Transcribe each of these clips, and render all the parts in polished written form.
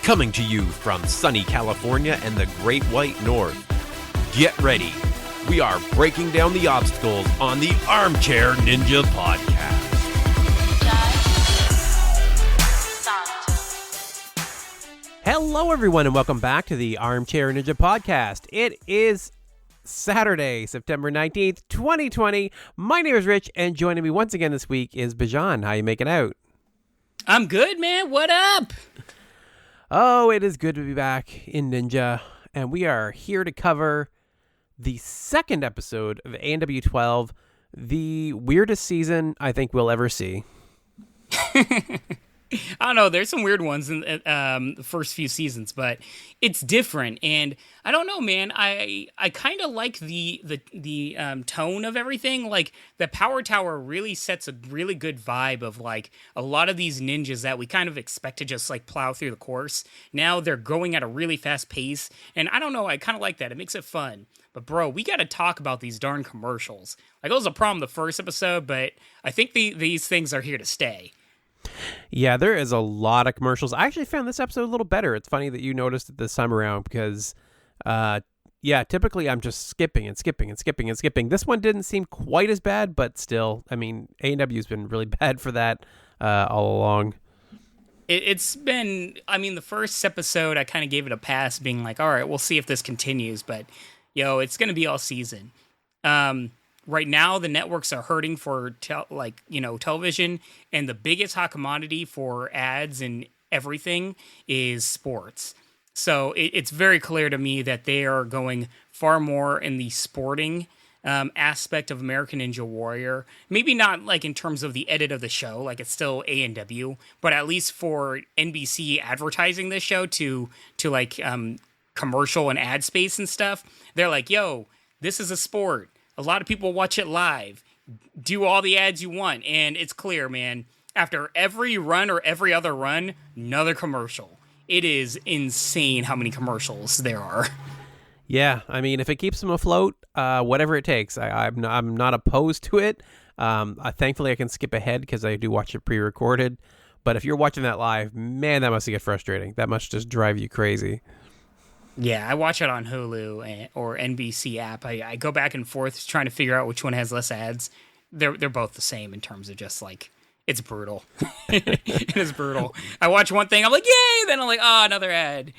Coming to you from sunny California and the Great White North. Get ready. We are breaking down the obstacles on the Armchair Ninja Podcast. Hello, everyone, and welcome back to the Armchair Ninja Podcast. It is Saturday, September 19th, 2020. My name is Rich, and joining me once again this week is Bijan. How you making out? I'm good, man. What up? Oh, it is good to be back in Ninja, and we are here to cover the second episode of ANW12, the weirdest season I think we'll ever see. I don't know. There's some weird ones in the first few seasons, but it's different. And I don't know, man. I kind of like the tone of everything. Like the Power Tower really sets a really good vibe of like a lot of these ninjas that we kind of expect to just like plow through the course. Now they're going at a really fast pace, and I don't know. I kind of like that. It makes it fun. But bro, we got to talk about these darn commercials. Like it was a problem the first episode, but I think these things are here to stay. Yeah, there is a lot of commercials. I actually found this episode a little better. It's funny that you noticed it this time around because, typically I'm just skipping. This one didn't seem quite as bad, but still, I mean, ANW's been really bad for that all along. It's been, I mean, the first episode, I kind of gave it a pass, being like, all right, we'll see if this continues, but, it's going to be all season. Right now, the networks are hurting for television, and the biggest hot commodity for ads and everything is sports. So it's very clear to me that they are going far more in the sporting aspect of American Ninja Warrior. Maybe not like in terms of the edit of the show, like it's still ANW, but at least for NBC advertising this show to commercial and ad space and stuff, they're like, yo, this is a sport. A lot of people watch it live. Do all the ads you want. And it's clear, man. After every run or every other run, another commercial. It is insane how many commercials there are. Yeah, I mean, if it keeps them afloat, whatever it takes. I'm not opposed to it. Thankfully, I can skip ahead because I do watch it pre-recorded. But if you're watching that live, man, that must get frustrating. That must just drive you crazy. Yeah, I watch it on Hulu or NBC app. I go back and forth trying to figure out which one has less ads. They're both the same in terms of just like, it's brutal. It is brutal. I watch one thing, I'm like, yay! Then I'm like, oh, another ad.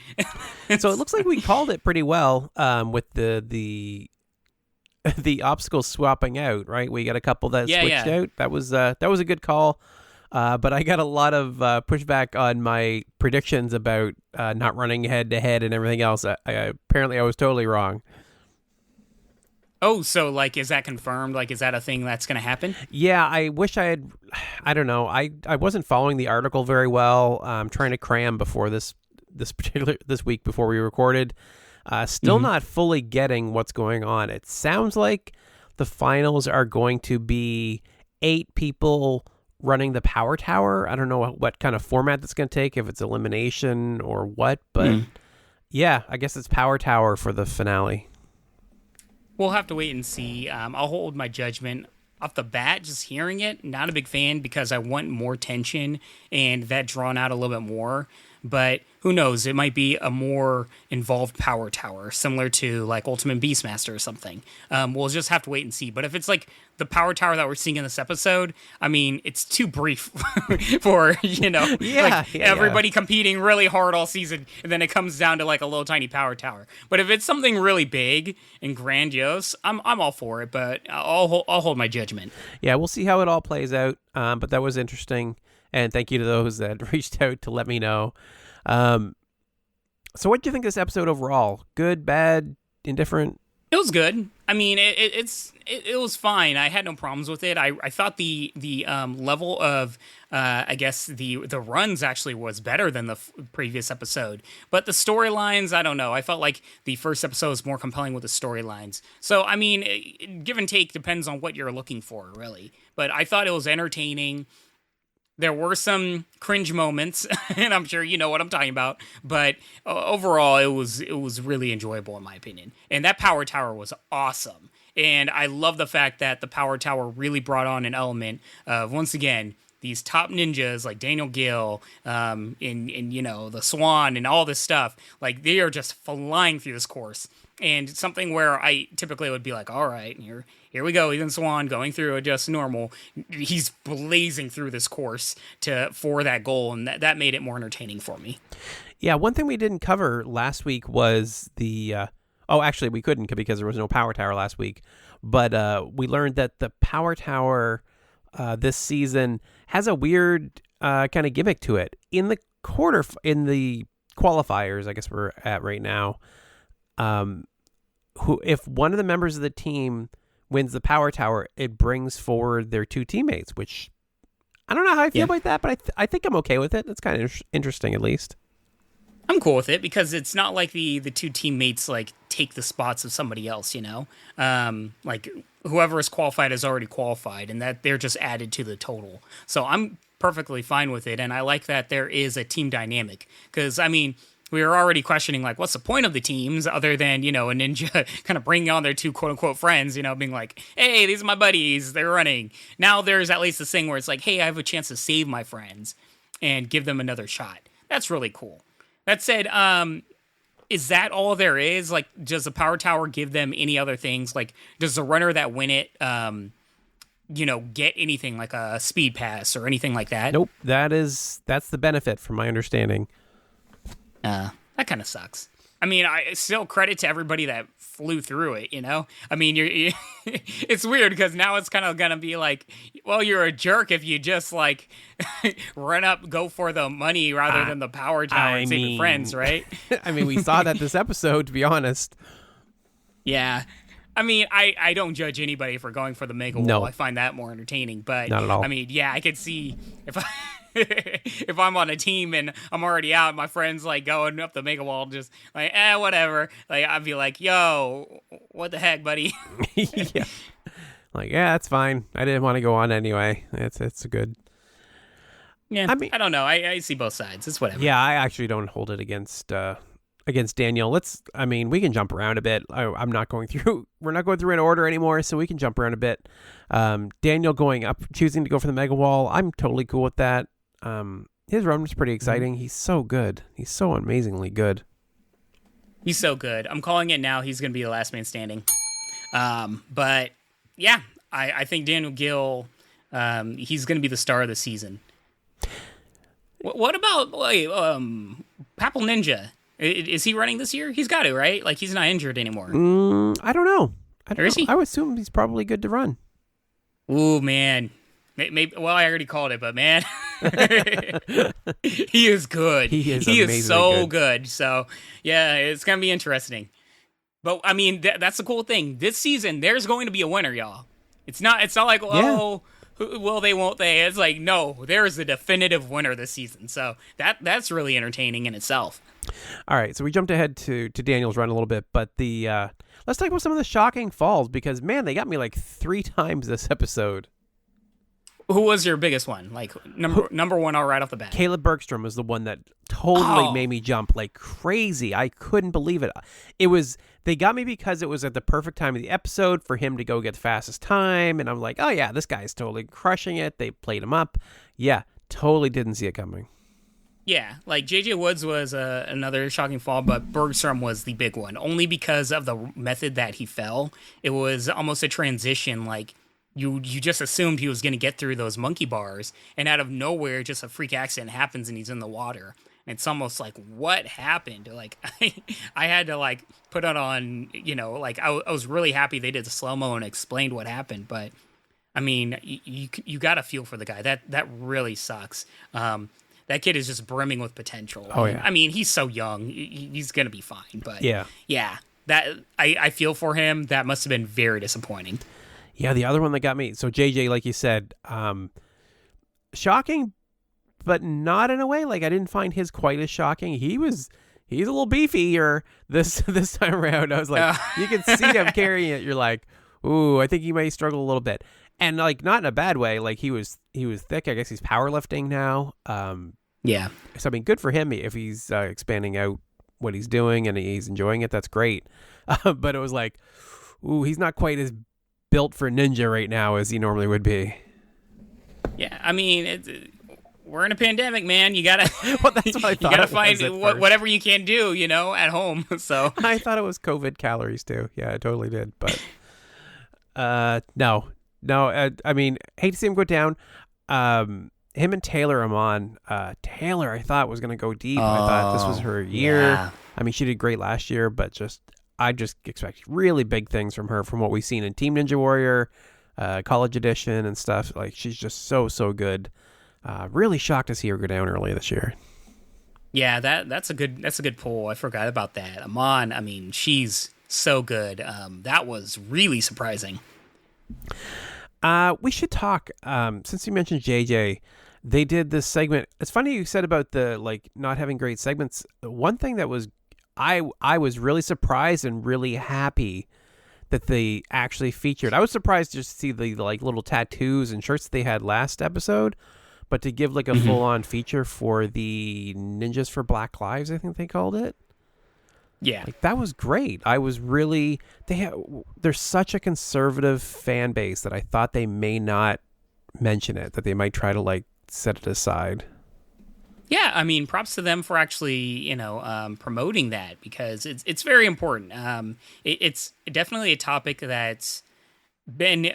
So it looks like we called it pretty well with the obstacles swapping out, right? We got a couple that switched out. That was a good call. But I got a lot of pushback on my predictions about not running head-to-head and everything else. Apparently, I was totally wrong. Oh, so, like, is that confirmed? Like, is that a thing that's going to happen? Yeah, I wish I had... I don't know. I wasn't following the article very well. I'm trying to cram before this week before we recorded. Still not fully getting what's going on. It sounds like the finals are going to be 8 people running the Power Tower. I don't know what kind of format that's going to take, if it's elimination or what, but yeah, I guess it's Power Tower for the finale. We'll have to wait and see. I'll hold my judgment off the bat. Just hearing it, not a big fan because I want more tension and that drawn out a little bit more. But who knows? It might be a more involved Power Tower, similar to like Ultimate Beastmaster or something. We'll just have to wait and see. But if it's like the Power Tower that we're seeing in this episode, I mean, it's too brief for, everybody competing really hard all season, and then it comes down to like a little tiny Power Tower. But if it's something really big and grandiose, I'm all for it, but I'll hold my judgment. Yeah, we'll see how it all plays out. But that was interesting. And thank you to those that reached out to let me know. So what do you think of this episode overall? Good, bad, indifferent? It was good. I mean, it was fine. I had no problems with it. I thought the level of I guess the runs actually was better than the previous episode. But the storylines, I don't know. I felt like the first episode was more compelling with the storylines. So I mean, give and take depends on what you're looking for, really. But I thought it was entertaining. There were some cringe moments, and I'm sure you know what I'm talking about. But overall, it was really enjoyable in my opinion. And that Power Tower was awesome. And I love the fact that the Power Tower really brought on an element of, once again, these top ninjas like Daniel Gill, in the Swan and all this stuff, like they are just flying through this course. And something where I typically would be like, all right, here we go, Ethan Swan going through it just normal. He's blazing through this course for that goal, and that made it more entertaining for me. Yeah, one thing we didn't cover last week was actually we couldn't because there was no power tower last week, but we learned that the power tower this season has a weird kind of gimmick to it. In the qualifiers, I guess we're at right now, if one of the members of the team wins the power tower, it brings forward their two teammates, which I don't know how I feel about that, but I think I'm okay with it. It's kind of interesting, at least. I'm cool with it because it's not like the two teammates like take the spots of somebody else, like whoever is qualified is already qualified, and that they're just added to the total. So I'm perfectly fine with it, and I like that there is a team dynamic because we were already questioning like what's the point of the teams other than a ninja kind of bringing on their two quote unquote friends, being like, hey, these are my buddies, they're running. Now there's at least this thing where it's like, hey, I have a chance to save my friends and give them another shot. That's really cool. That said, is that all there is? Like, does the power tower give them any other things? Like, does the runner that win it, get anything like a speed pass or anything like that? Nope. That's the benefit from my understanding. That kind of sucks. I still credit to everybody that flew through it, you're it's weird because now it's kind of going to be like, well, you're a jerk if you just like go for the money rather than the power tower and save your friends, right? We saw that this episode, to be honest. Yeah. I don't judge anybody for going for the mega wall. I find that more entertaining, but not at all. I could see if I'm on a team and I'm already out, my friend's like going up the mega wall, just like, whatever. Like, I'd be like, yo, what the heck, buddy? Yeah. Like, yeah, that's fine. I didn't want to go on anyway. It's good. Yeah. I don't know. I see both sides. It's whatever. Yeah. I actually don't hold it against Daniel. We can jump around a bit. We're not going through in order anymore, so we can jump around a bit. Daniel going up, choosing to go for the mega wall. I'm totally cool with that. His run was pretty exciting. He's so good. He's so amazingly good. He's so good. I'm calling it now. He's going to be the last man standing. But yeah, I think Daniel Gill, he's going to be the star of the season. What about Papal Ninja? Is he running this year? He's got to, right? Like, he's not injured anymore. I don't know. Is he? I would assume he's probably good to run. Ooh, man. Maybe, well, I already called it, but man, he is good. He is so good. So, yeah, it's going to be interesting. But, that's the cool thing. This season, there's going to be a winner, y'all. It's not like, will they, won't they? It's like, no, there is a definitive winner this season. So that's really entertaining in itself. All right, so we jumped ahead to Daniel's run a little bit, but let's talk about some of the shocking falls because, man, they got me like 3 times this episode. Who was your biggest one? Like number one, all right off the bat. Caleb Bergstrom was the one that totally made me jump like crazy. I couldn't believe it. They got me because it was at the perfect time of the episode for him to go get the fastest time, and I'm like, oh yeah, this guy's totally crushing it. They played him up. Yeah, totally didn't see it coming. Yeah, like JJ Woods was another shocking fall, but Bergstrom was the big one, only because of the method that he fell. It was almost a transition, like you just assumed he was going to get through those monkey bars, and out of nowhere, just a freak accident happens and he's in the water. And it's almost like, what happened? Like, I had to, like, put it on, like, I was really happy they did the slow-mo and explained what happened, but, you got to feel for the guy. That really sucks. That kid is just brimming with potential. Oh, yeah. He's so young. He's going to be fine, but, yeah, that I feel for him. That must have been very disappointing. Yeah, the other one that got me, so JJ, like you said, shocking, but not in a way. Like, I didn't find his quite as shocking. He's a little beefier this time around. I was like, you can see him carrying it. You're like, ooh, I think he may struggle a little bit. And, like, not in a bad way. Like, he was thick. I guess he's powerlifting now. Yeah. So, good for him if he's expanding out what he's doing and he's enjoying it. That's great. But it was like, ooh, he's not quite as built for ninja right now as he normally would be. Yeah, I mean, we're in a pandemic, man. You gotta, Well, that's what I you thought. gotta It was find at first. whatever you can do, at home. So I thought it was COVID calories too. Yeah, I totally did. But no. I mean, hate to see him go down. Him and Taylor Amon. Taylor, I thought was going to go deep. I thought this was her year. Yeah. I mean, she did great last year, but I just expect really big things from her from what we've seen in Team Ninja Warrior, College Edition, and stuff. Like, she's just so good. Really shocked to see her go down early this year. Yeah, that's a good pull. I forgot about that. Amon, I mean, she's so good. That was really surprising. We should talk. Since you mentioned JJ, they did this segment. It's funny you said about the not having great segments. One thing that was, I was really surprised and really happy that they actually featured. I was surprised just to see the little tattoos and shirts that they had last episode, but to give a full on feature for the Ninjas for Black Lives, I think they called it. Yeah. That was great. I was really they're such a conservative fan base that I thought they may not mention it, that they might try to set it aside. Yeah, I mean, props to them for actually, promoting that, because it's very important. It's definitely a topic that's been,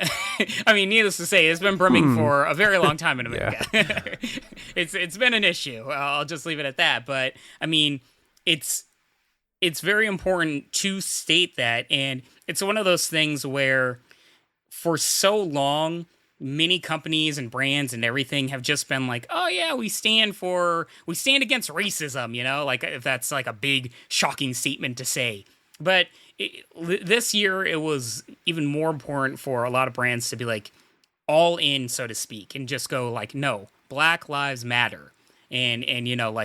I mean, needless to say, it's been brimming for a very long time in America. Yeah. It's been an issue. I'll just leave it at that. But I mean, it's very important to state that, and it's one of those things where for so long, many companies and brands and everything have just been like, oh yeah, we stand against racism, like if that's a big shocking statement to say. But this year it was even more important for a lot of brands to be all in, so to speak, and just go no, Black Lives Matter, and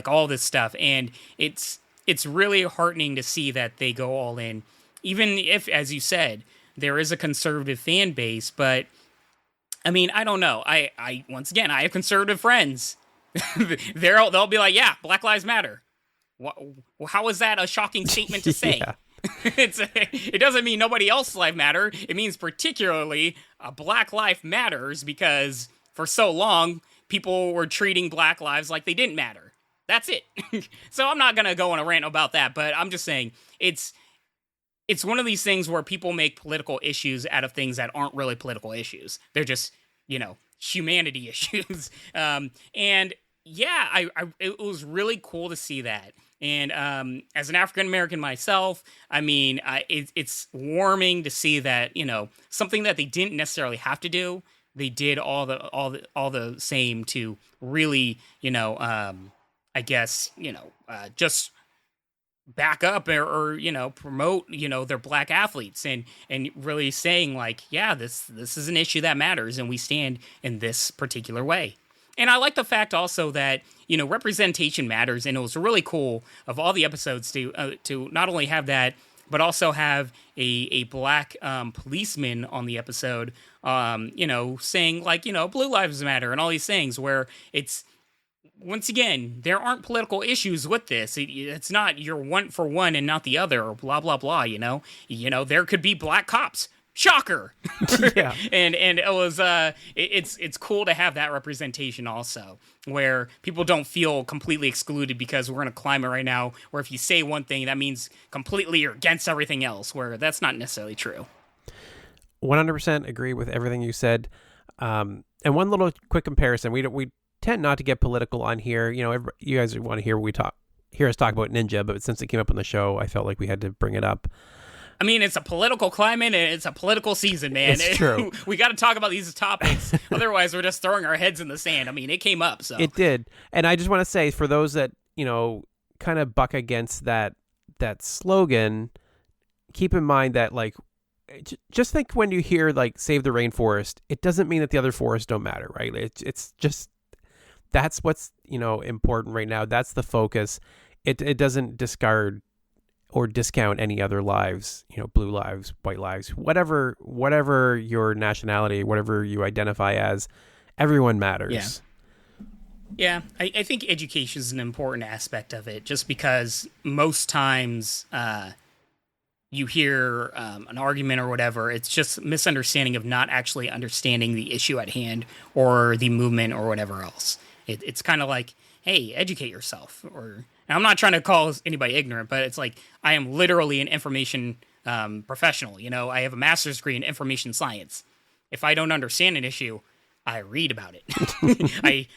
all this stuff. And it's really heartening to see that they go all in, even if, as you said, there is a conservative fan base. But I mean, I don't know. I once again, I have conservative friends. They'll be like, yeah, Black Lives Matter. How is that a shocking statement to say? Yeah. It doesn't mean nobody else's life matter. It means particularly a Black life matters, because for so long people were treating Black lives like they didn't matter. That's it. So I'm not gonna go on a rant about that, but I'm just saying it's one of these things where people make political issues out of things that aren't really political issues. They're just, humanity issues. And yeah, it was really cool to see that. And as an African American myself, I mean, it's warming to see that, something that they didn't necessarily have to do, they did all the same to really, I guess, just back up or promote, their Black athletes, and really saying yeah, this is an issue that matters, and we stand in this particular way. And I like the fact also that, representation matters, and it was really cool of all the episodes to not only have that, but also have a Black policeman on the episode, saying Blue Lives Matter and all these things, where it's, once again, there aren't political issues with this. It's not you're one for one and not the other, or blah blah blah. There could be Black cops. Shocker. Yeah. and it was it's cool to have that representation also, where people don't feel completely excluded, because we're in a climate right now where if you say one thing, that means completely you're against everything else, where that's not necessarily true. 100% agree with everything you said. And one little quick comparison. We tend not to get political on here. You guys want to hear hear us talk about Ninja, but since it came up on the show, I felt like we had to bring it up. I mean, it's a political climate, and it's a political season, man. It's true. We got to talk about these topics. Otherwise, we're just throwing our heads in the sand. I mean, it came up, so. It did. And I just want to say, for those that, kind of buck against that slogan, keep in mind that, just think when you hear, save the rainforest, it doesn't mean that the other forests don't matter, right? It's just, that's what's, important right now. That's the focus. It doesn't discard or discount any other lives, blue lives, white lives, whatever your nationality, whatever you identify as, everyone matters. Yeah. I think education is an important aspect of it, just because most times you hear an argument or whatever, it's just misunderstanding of not actually understanding the issue at hand or the movement or whatever else. It's kind of like, hey, educate yourself. Or and I'm not trying to call anybody ignorant, but it's like I am literally an information professional. You know, I have a master's degree in information science. If I don't understand an issue, I read about it.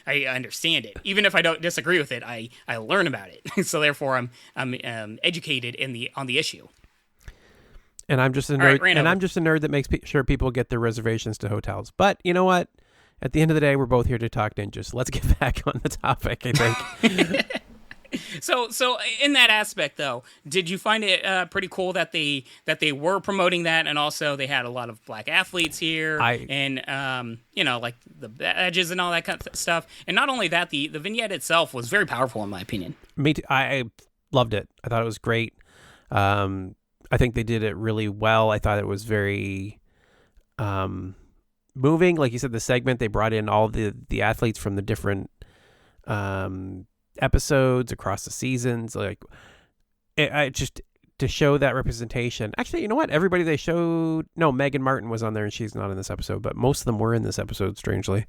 I understand it. Even if I don't disagree with it, I learn about it. So therefore, I'm educated on the issue. And I'm just a nerd. And I'm just a nerd that makes sure people get their reservations to hotels. But you know what? At the end of the day, we're both here to talk ninjas. Let's get back on the topic, I think. So in that aspect, though, did you find it pretty cool that they were promoting that, and also they had a lot of black athletes here, and you know, like the badges and all that kind of stuff. And not only that, the vignette itself was very powerful, in my opinion. Me too. I loved it. I thought it was great. I think they did it really well. I thought it was very moving. Like you said, the segment, they brought in all the athletes from the different episodes across the seasons. Like it just to show that representation. Actually, you know what? Everybody they showed, no, Megan Martin was on there and she's not in this episode, but most of them were in this episode, strangely.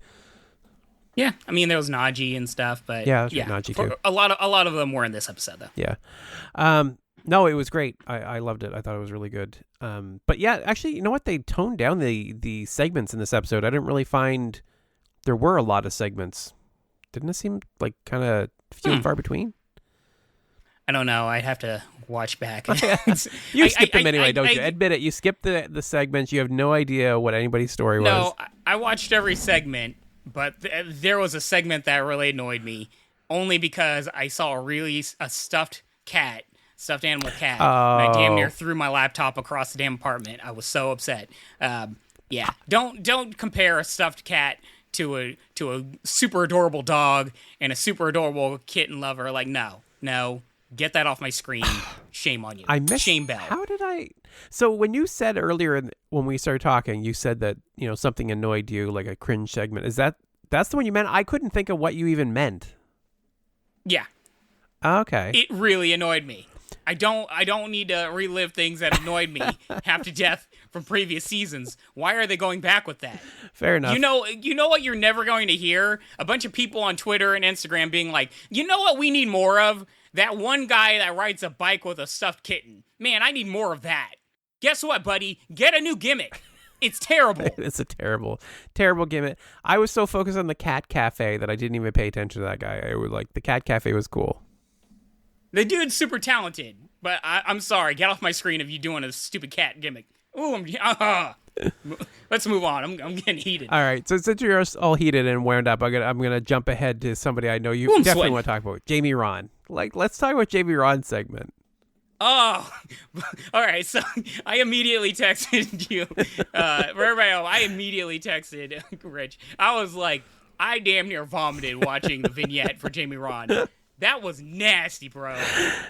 Yeah, I mean there was Najee and stuff, but yeah, Najee too. A lot of them were in this episode, though. Yeah. No, it was great. I loved it. I thought it was really good. But yeah, actually, you know what? They toned down the segments in this episode. I didn't really find there were a lot of segments. Didn't it seem like kind of few and far between? I don't know. I'd have to watch back. You skipped them anyway, don't you? Admit it. You skipped the segments. You have no idea what anybody's story was. No, I watched every segment, but there was a segment that really annoyed me, only because I saw a stuffed animal cat. Oh. And I damn near threw my laptop across the damn apartment. I was so upset. Yeah, don't compare a stuffed cat to a super adorable dog and a super adorable kitten lover. Like, no, get that off my screen. Shame on you. Shame bell. How did I? So when you said earlier when we started talking, you said that something annoyed you, like a cringe segment. That's the one you meant? I couldn't think of what you even meant. Yeah. Okay. It really annoyed me. I don't need to relive things that annoyed me half to death from previous seasons. Why are they going back with that? Fair enough. You know what you're never going to hear? A bunch of people on Twitter and Instagram being like, you know what we need more of? That one guy that rides a bike with a stuffed kitten. Man, I need more of that. Guess what, buddy? Get a new gimmick. It's terrible. It's a terrible, terrible gimmick. I was so focused on the cat cafe that I didn't even pay attention to that guy. I was like, the cat cafe was cool. The dude's super talented, but I'm sorry. Get off my screen if you're doing a stupid cat gimmick. Ooh, let's move on. I'm getting heated. All right. So since you're all heated and wound up, I'm gonna jump ahead to somebody I know you definitely want to talk about. Jamie Ron. Like, let's talk about Jamie Ron's segment. Oh, all right. So I immediately texted you. For everybody else, I immediately texted Rich. I was like, I damn near vomited watching the vignette for Jamie Ron. That was nasty, bro.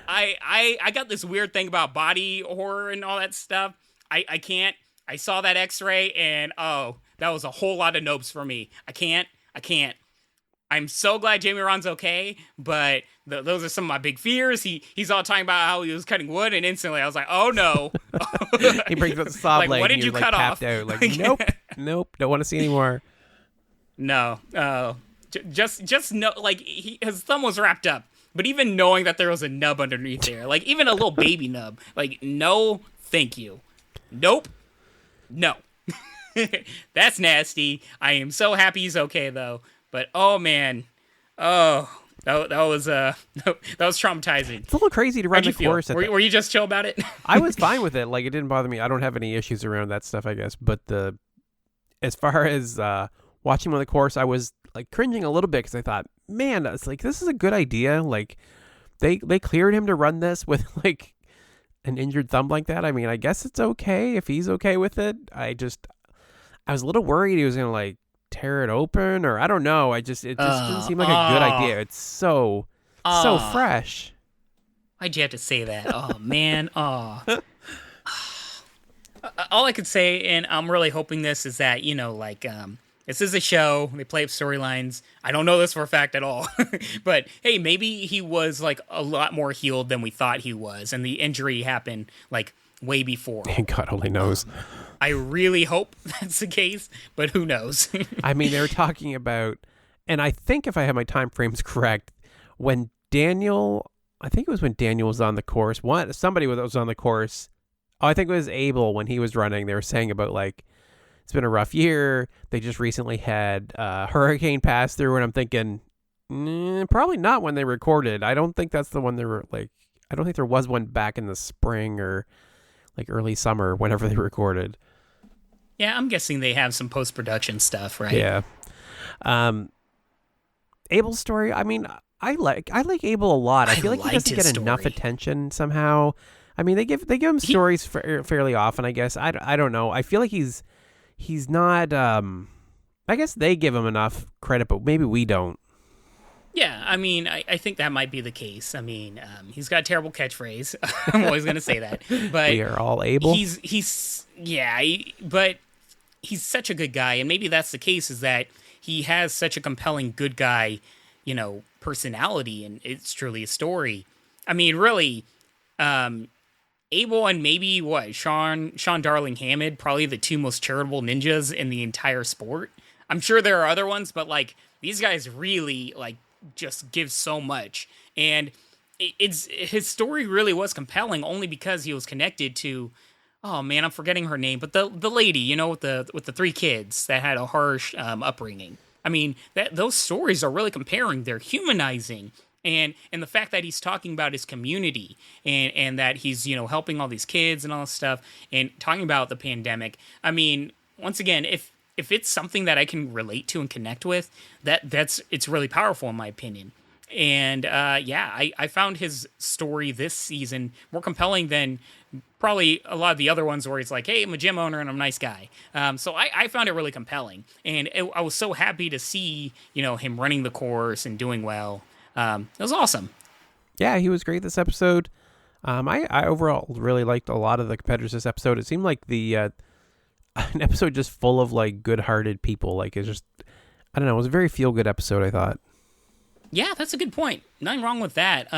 I got this weird thing about body horror and all that stuff. I can't. I saw that X-ray and that was a whole lot of nopes for me. I can't. I'm so glad Jamie Ron's okay, but those are some of my big fears. He's all talking about how he was cutting wood, and instantly I was like, oh no. He brings up the saw blade. What did you cut off? Out. Like, nope, don't want to see anymore. No. Just no, like his thumb was wrapped up, but even knowing that there was a nub underneath there, like even a little baby nub, like no, thank you, nope, no, that's nasty. I am so happy he's okay though, but oh man, that was traumatizing. It's a little crazy to run the course. Were you just chill about it? I was fine with it. Like it didn't bother me. I don't have any issues around that stuff, I guess. But as far as watching him on the course, I was like cringing a little bit because I thought, man, it's like this is a good idea. Like they cleared him to run this with like an injured thumb like that. I mean, I guess it's okay if he's okay with it. I was a little worried he was gonna like tear it open, or I don't know. It just didn't seem like a good idea. It's so fresh. Why'd you have to say that? Oh man. All I could say, and I'm really hoping this, is that this is a show. They play up storylines. I don't know this for a fact at all. But, hey, maybe he was, like, a lot more healed than we thought he was. And the injury happened, like, way before. God only knows. I really hope that's the case, but who knows? I mean, they were talking about, and I think if I have my time frames correct, when Daniel, I think it was when Daniel was on the course, somebody was on the course. Oh, I think it was Abel when he was running. They were saying about like, it's been a rough year. They just recently had a hurricane pass through, and I'm thinking, probably not when they recorded. I don't think that's the one they were like, I don't think there was one back in the spring or like early summer, whenever they recorded. Yeah, I'm guessing they have some post-production stuff, right? Yeah. Abel's story, I mean, I like Abel a lot. I feel like he doesn't get enough attention somehow. I mean, they give him stories fairly often, I guess. I don't know. I feel like he's not, I guess they give him enough credit, but maybe we don't. Yeah, I mean, I think that might be the case. I mean, he's got a terrible catchphrase. I'm always going to say that. But we are all Abel. But he's such a good guy, and maybe that's the case, is that he has such a compelling good guy, personality, and it's truly a story. I mean, really, Abel and maybe Sean Darling Hammond, probably the two most charitable ninjas in the entire sport. I'm sure there are other ones, but like these guys really like just give so much, and his story really was compelling only because he was connected to, oh man, I'm forgetting her name, but the lady, with the three kids that had a harsh upbringing. I mean, those stories are really comparing. They're humanizing. And the fact that he's talking about his community and that he's, helping all these kids and all this stuff and talking about the pandemic. I mean, once again, if it's something that I can relate to and connect with, it's really powerful in my opinion. And I found his story this season more compelling than probably a lot of the other ones where he's like, hey, I'm a gym owner and I'm a nice guy. So I found it really compelling. And I was so happy to see, him running the course and doing well. It was awesome. Yeah, he was great this episode. I overall really liked a lot of the competitors this episode. It seemed like an episode just full of like good-hearted people. Like it's just, I don't know, it was a very feel-good episode, I thought. Yeah, that's a good point. Nothing wrong with that.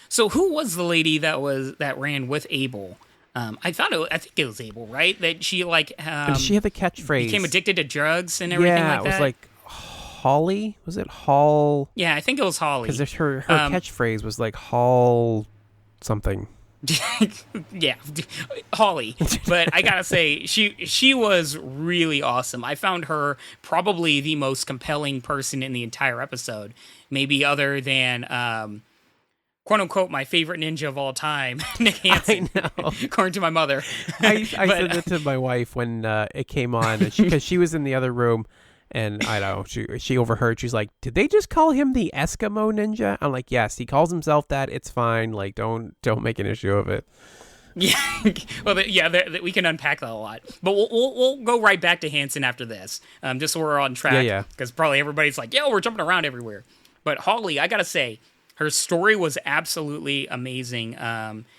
So who was the lady that ran with Abel? I think it was Abel, right? That she she had the catchphrase. Became addicted to drugs and everything like that. Yeah, it was like Holly. Was it Hall? Yeah, I think it was Holly. Because her catchphrase was like Hall something. Yeah, Holly. But I gotta say, she was really awesome. I found her probably the most compelling person in the entire episode. Maybe other than quote unquote my favorite ninja of all time, Nick Hansen. I know. According to my mother. I said that to my wife when it came on, because she was in the other room. And I know she overheard. She's like, "Did they just call him the Eskimo Ninja?" I'm like, "Yes, he calls himself that. It's fine. Like, don't make an issue of it." Yeah, well, we can unpack that a lot, but we'll go right back to Hansen after this, just so we're on track. Yeah. Because probably everybody's like, "Yo, we're jumping around everywhere." But Holly, I gotta say, her story was absolutely amazing.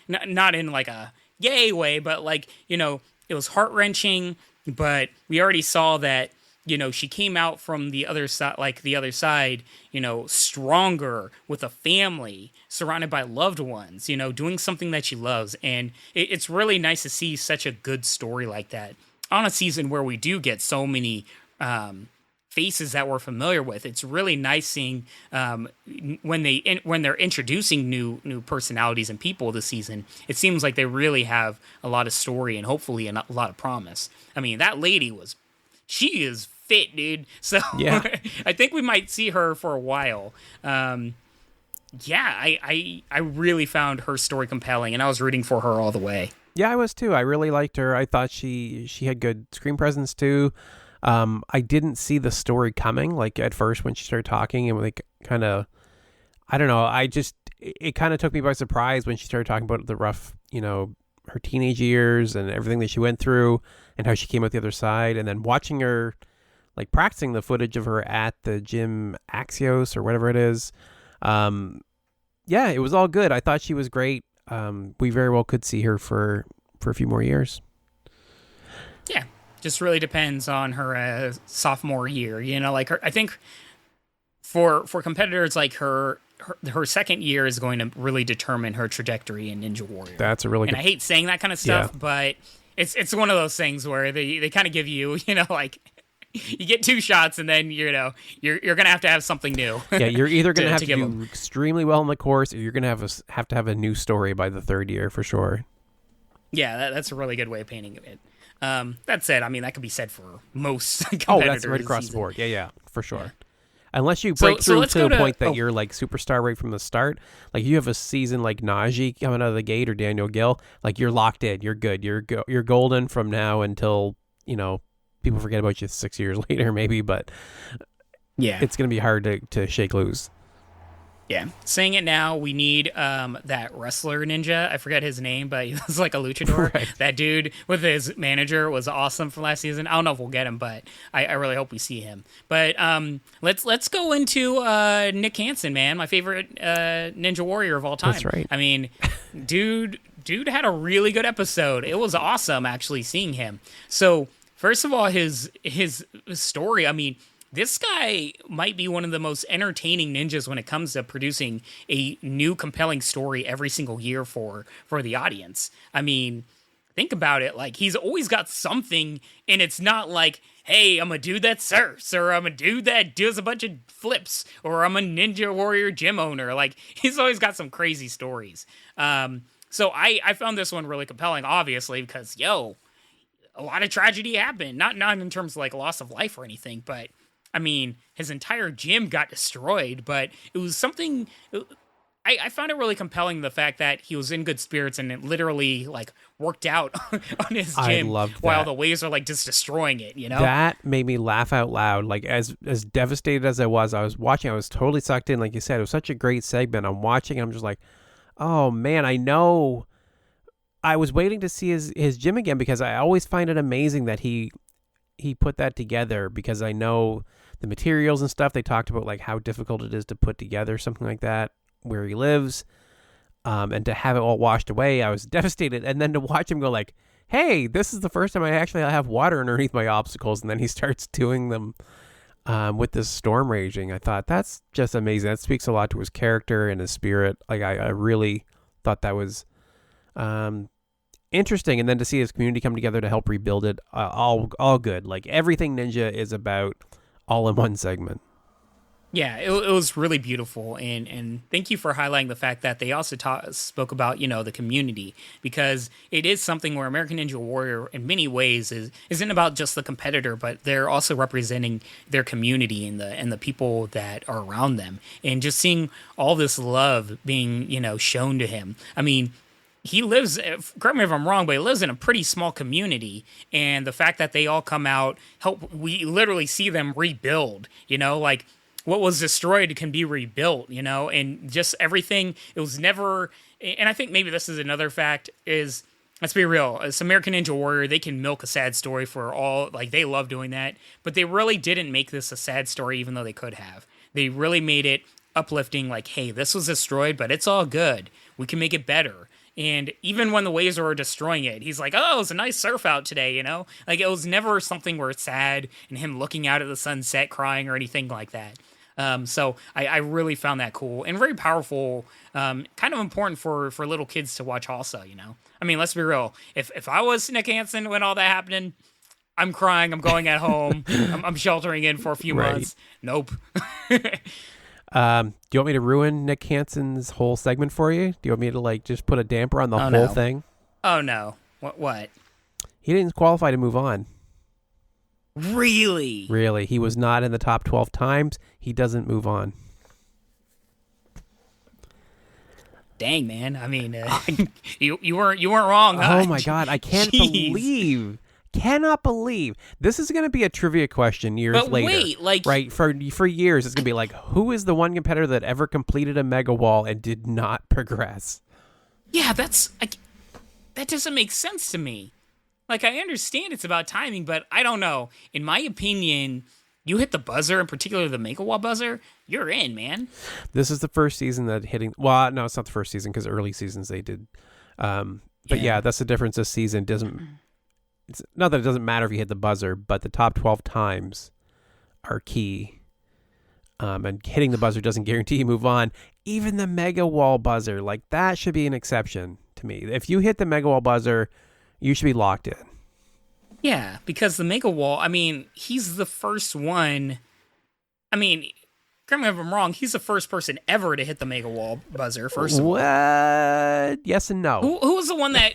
Not in like a yay way, but like it was heart wrenching. But we already saw that. She came out from the other side, stronger with a family, surrounded by loved ones, doing something that she loves. And it's really nice to see such a good story like that on a season where we do get so many faces that we're familiar with. It's really nice seeing when they're introducing new personalities and people this season. It seems like they really have a lot of story and hopefully a lot of promise. I mean, that lady she is fit, dude. So yeah. I think we might see her for a while. I really found her story compelling, and I was rooting for her all the way. Yeah, I was too. I really liked her. I thought she had good screen presence too. I didn't see the story coming, like at first when she started talking, and like kind of, I don't know. It kind of took me by surprise when she started talking about the rough, her teenage years and everything that she went through and how she came out the other side, and then watching her like practicing the footage of her at the gym Axios or whatever it is. It was all good. I thought she was great. We very well could see her for a few more years. Yeah, just really depends on her sophomore year. Like her, I think for competitors like her her second year is going to really determine her trajectory in Ninja Warrior. That's a really good... And I hate saying that kind of stuff, but it's one of those things where they kind of give you, like, you get 2 shots and then, you're going to have something new. Yeah, you're either going to have to do extremely well in the course, or you're going to have to have a new story by the 3rd year for sure. Yeah, that's a really good way of painting it. That said, I mean, that could be said for most competitors. Oh, that's right across the board. Yeah, for sure. Yeah. Unless you break through to the point that you're like superstar right from the start, like you have a season like Najee coming out of the gate or Daniel Gill, like you're locked in, you're good, you're golden from now until people forget about you 6 years later, maybe. But it's gonna be hard to shake loose. Yeah, saying it now, we need that wrestler ninja. I forget his name, but he was like a luchador. Right. That dude with his manager was awesome from last season. I don't know if we'll get him, but I really hope we see him. But let's go into Nick Hansen, man, my favorite Ninja Warrior of all time. That's right. I mean, dude had a really good episode. It was awesome actually seeing him. So first of all, his story. I mean, this guy might be one of the most entertaining ninjas when it comes to producing a new compelling story every single year for the audience. I mean, think about it. Like, he's always got something, and it's not like, hey, I'm a dude that surfs, or I'm a dude that does a bunch of flips, or I'm a Ninja Warrior gym owner. Like, he's always got some crazy stories. So I found this one really compelling, obviously, because, a lot of tragedy happened. Not in terms of, like, loss of life or anything, but I mean, his entire gym got destroyed, but it was something... I found it really compelling, the fact that he was in good spirits and it literally, like, worked out on his gym while the waves are, like, just destroying it, That made me laugh out loud. Like, as devastated as I was watching, I was totally sucked in. Like you said, it was such a great segment. I'm watching, and I'm just like, oh, man, I know... I was waiting to see his gym again, because I always find it amazing that he put that together, because I know the materials and stuff. They talked about like how difficult it is to put together something like that where he lives, and to have it all washed away. I was devastated, and then to watch him go like, hey, this is the first time I have water underneath my obstacles, and then he starts doing them with this storm raging. I thought that's just amazing. That speaks a lot to his character and his spirit. Like I really thought that was interesting, and then to see his community come together to help rebuild it, all good. Like everything Ninja is about, all in one segment. Yeah, it was really beautiful, and thank you for highlighting the fact that they also spoke about the community, because it is something where American Ninja Warrior in many ways isn't about just the competitor, but they're also representing their community and the people that are around them, and just seeing all this love being shown to him. I mean, he lives, correct me if I'm wrong, but he lives in a pretty small community, and the fact that they all come out, we literally see them rebuild, like what was destroyed can be rebuilt, and just everything. It was never, and I think maybe this is another fact is, let's be real, as American Ninja Warrior, they can milk a sad story for all, like they love doing that, but they really didn't make this a sad story, even though they could have. They really made it uplifting, like, hey, this was destroyed, but it's all good. We can make it better. And even when the waves were destroying it, he's like, oh, it was a nice surf out today, Like, it was never something where it's sad and him looking out at the sunset crying or anything like that. So I really found that cool and very powerful, kind of important for little kids to watch also, I mean, let's be real. If I was Nick Hansen when all that happened, I'm crying, I'm going at home, I'm sheltering in for a few months. Nope. Do you want me to ruin Nick Hansen's whole segment for you? Do you want me to like just put a damper on the whole thing? Oh no. What? He didn't qualify to move on. Really? Really. He was not in the top 12 times. He doesn't move on. Dang, man. I mean, you weren't wrong. Huh? Oh my God. I cannot believe this is going to be a trivia question years later. But wait, like, right, for years it's going to be like, who is the one competitor that ever completed a mega wall and did not progress? Yeah, that doesn't make sense to me. Like, I understand it's about timing, but I don't know. In my opinion, you hit the buzzer, in particular the mega wall buzzer, you're in, man. This is the first season that hitting. Well, no, it's not the first season, because early seasons they did. But yeah, that's the difference. This season doesn't. It's not that it doesn't matter if you hit the buzzer, but the top 12 times are key. And hitting the buzzer doesn't guarantee you move on. even the mega wall buzzer, like that should be an exception to me. If you hit the mega wall buzzer, you should be locked in. Yeah, because the mega wall, I mean, he's the first one. I mean, correct me if I'm wrong, he's the first person ever to hit the mega wall buzzer, first of all. What? Yes and no. Who was the one that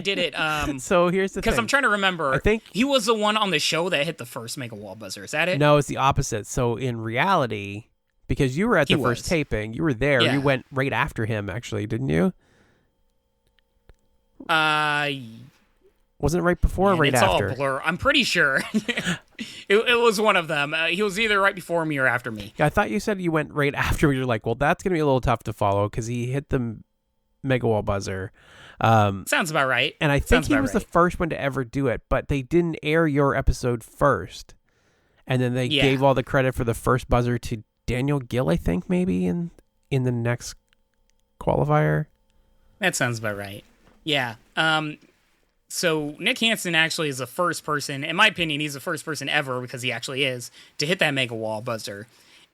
did it? So here's the thing. Because I'm trying to remember. I think he was the one on the show that hit the first mega wall buzzer. Is that it? No, it's the opposite. So in reality, because you were at the first taping, you were there. Yeah. You went right after him, actually, didn't you? Wasn't it right before or right after? It's all blur. I'm pretty sure. it was one of them. He was either right before me or after me. Yeah, I thought you said you went right after me. You're like, well, that's going to be a little tough to follow because he hit the mega wall buzzer. Sounds about right. And I think he was the first one to ever do it, but they didn't air your episode first. And then they gave all the credit for the first buzzer to Daniel Gill, I think, maybe in the next qualifier. That sounds about right. Yeah. So Nick Hansen actually is the first person, in my opinion, he's the first person ever, because he actually is, to hit that mega wall buzzer.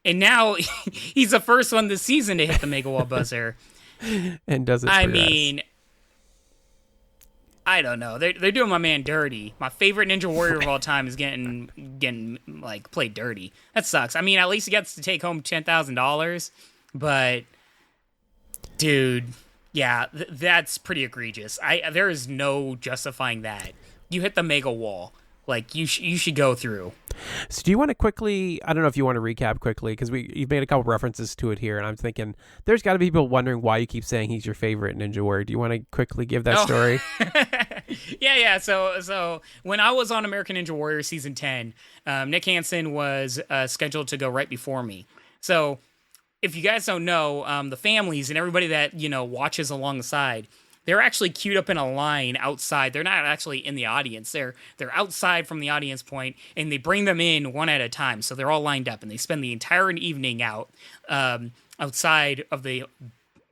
And now he's the first one this season to hit the mega wall buzzer. And does it? I mean, I don't know. They're doing my man dirty. My favorite Ninja Warrior of all time is getting like played dirty. That sucks. I mean, at least he gets to take home $10,000, but dude. Yeah, that's pretty egregious. There is no justifying that. You hit the mega wall. Like, you should go through. So do you want to quickly, I don't know if you want to recap quickly, because you've made a couple references to it here, and I'm thinking there's got to be people wondering why you keep saying he's your favorite Ninja Warrior. Do you want to quickly give that story? Yeah. So when I was on American Ninja Warrior Season 10, Nick Hansen was scheduled to go right before me. So if you guys don't know, the families and everybody that, watches alongside, they're actually queued up in a line outside. They're not actually in the audience. They're outside from the audience point, and they bring them in one at a time. So they're all lined up, and they spend the entire evening outside of the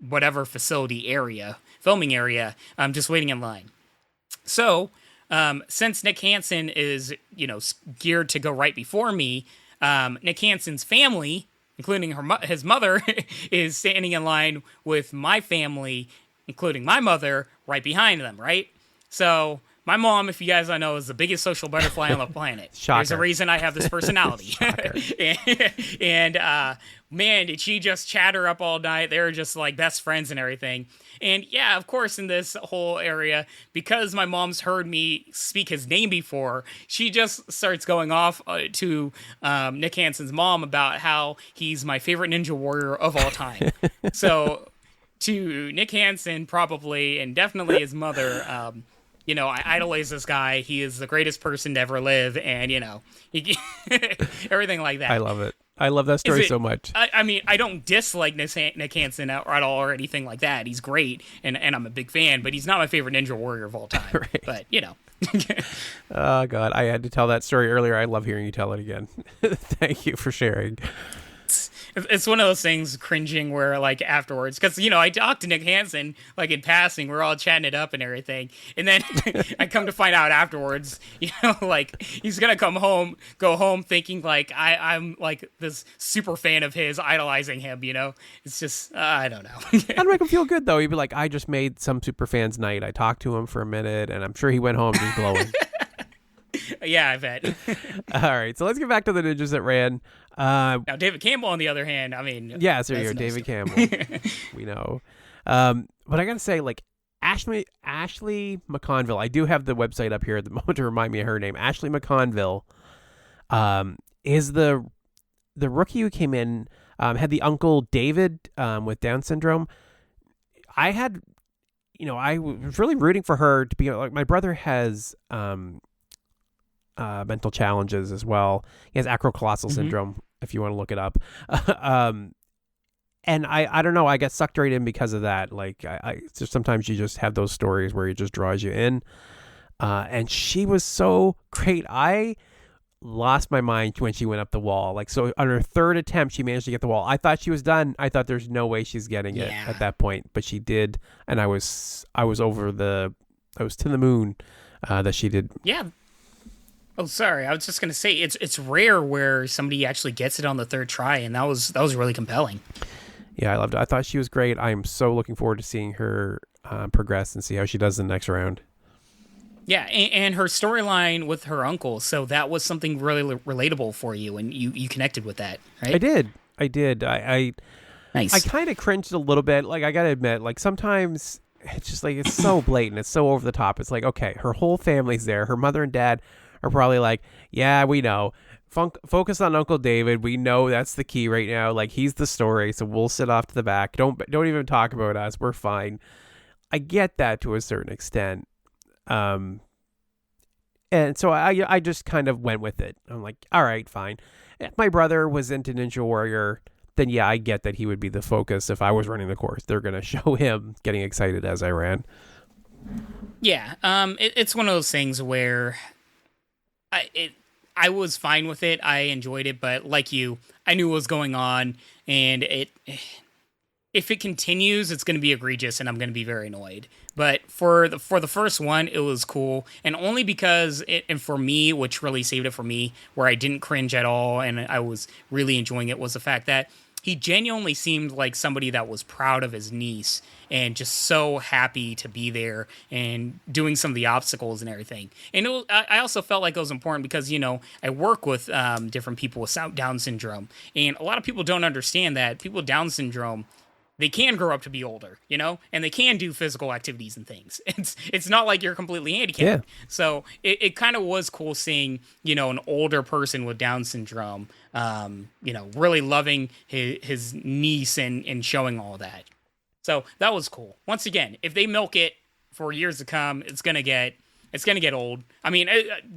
whatever facility area, filming area, just waiting in line. So since Nick Hansen is, geared to go right before me, Nick Hansen's family, including his mother, is standing in line with my family, including my mother, right behind them, right? So my mom, if you guys don't know, is the biggest social butterfly on the planet. Shocker. There's a reason I have this personality. and man, did she just chatter up all night. They were just like best friends and everything. And yeah, of course, in this whole area, because my mom's heard me speak his name before, she just starts going off to Nick Hansen's mom about how he's my favorite Ninja Warrior of all time. So to Nick Hansen, probably, and definitely his mother, I idolize this guy. He is the greatest person to ever live, and, everything like that. I love it. I love that story so much. I mean, I don't dislike Nick Hansen at all or anything like that. He's great, and I'm a big fan, but he's not my favorite Ninja Warrior of all time. Right. But, Oh, God. I had to tell that story earlier. I love hearing you tell it again. Thank you for sharing. It's one of those things, cringing, where, like, afterwards, because, I talked to Nick Hansen, like, in passing, we're all chatting it up and everything, and then I come to find out afterwards, like, he's gonna go home thinking, like, I'm, like, this super fan of his, idolizing him, It's just, I don't know. That'd make him feel good, though. He'd be like, I just made some super fan's night. I talked to him for a minute, and I'm sure he went home just glowing. Yeah, I bet. All right, so let's get back to the ninjas that ran. Now, David Campbell, on the other hand, I mean... Yeah, so you're David Campbell. We know. But I got to say, like, Ashley McConville, I do have the website up here at the moment to remind me of her name. Ashley McConville is the rookie who came in, had the uncle David with Down syndrome. I was really rooting for her to be, like, my brother has... mental challenges as well. He has acrocolossal syndrome, if you want to look it up. And I don't know, I got sucked right in because of that. Like, I just, sometimes you just have those stories where it just draws you in. And she was so great. I lost my mind when she went up the wall. Like, so on her third attempt, she managed to get the wall. I thought she was done. I thought there's no way she's getting it at that point, but she did. And I was to the moon that she did. Yeah. Oh, sorry. I was just gonna say it's rare where somebody actually gets it on the third try, and that was really compelling. Yeah, I loved it. I thought she was great. I'm so looking forward to seeing her progress and see how she does in the next round. Yeah, and her storyline with her uncle, so that was something really relatable for you, and you connected with that, right? I did. I Nice. kind of cringed a little bit. Like, I gotta admit, like, sometimes it's just like, it's so blatant. It's so over the top. It's like, okay, her whole family's there. Her mother and dad are probably like, yeah, we know. Focus on Uncle David. We know that's the key right now. Like, he's the story, so we'll sit off to the back. Don't even talk about us. We're fine. I get that to a certain extent. And so I just kind of went with it. I'm like, all right, fine. If my brother was into Ninja Warrior, then yeah, I get that he would be the focus if I was running the course. They're going to show him getting excited as I ran. Yeah, it's one of those things where I was fine with it. I enjoyed it, but like you, I knew what was going on, and if it continues, it's going to be egregious, and I'm going to be very annoyed. But for the first one, it was cool, and only because and for me, which really saved it for me, where I didn't cringe at all, and I was really enjoying it, was the fact that he genuinely seemed like somebody that was proud of his niece and just so happy to be there and doing some of the obstacles and everything. And I also felt like it was important because, I work with different people with Down syndrome, and a lot of people don't understand that people with Down syndrome, they can grow up to be older, and they can do physical activities and things. It's not like you're completely handicapped. Yeah. So it kind of was cool seeing, an older person with Down syndrome, really loving his niece and showing all that. So that was cool. Once again, if they milk it for years to come, it's gonna get old. I mean,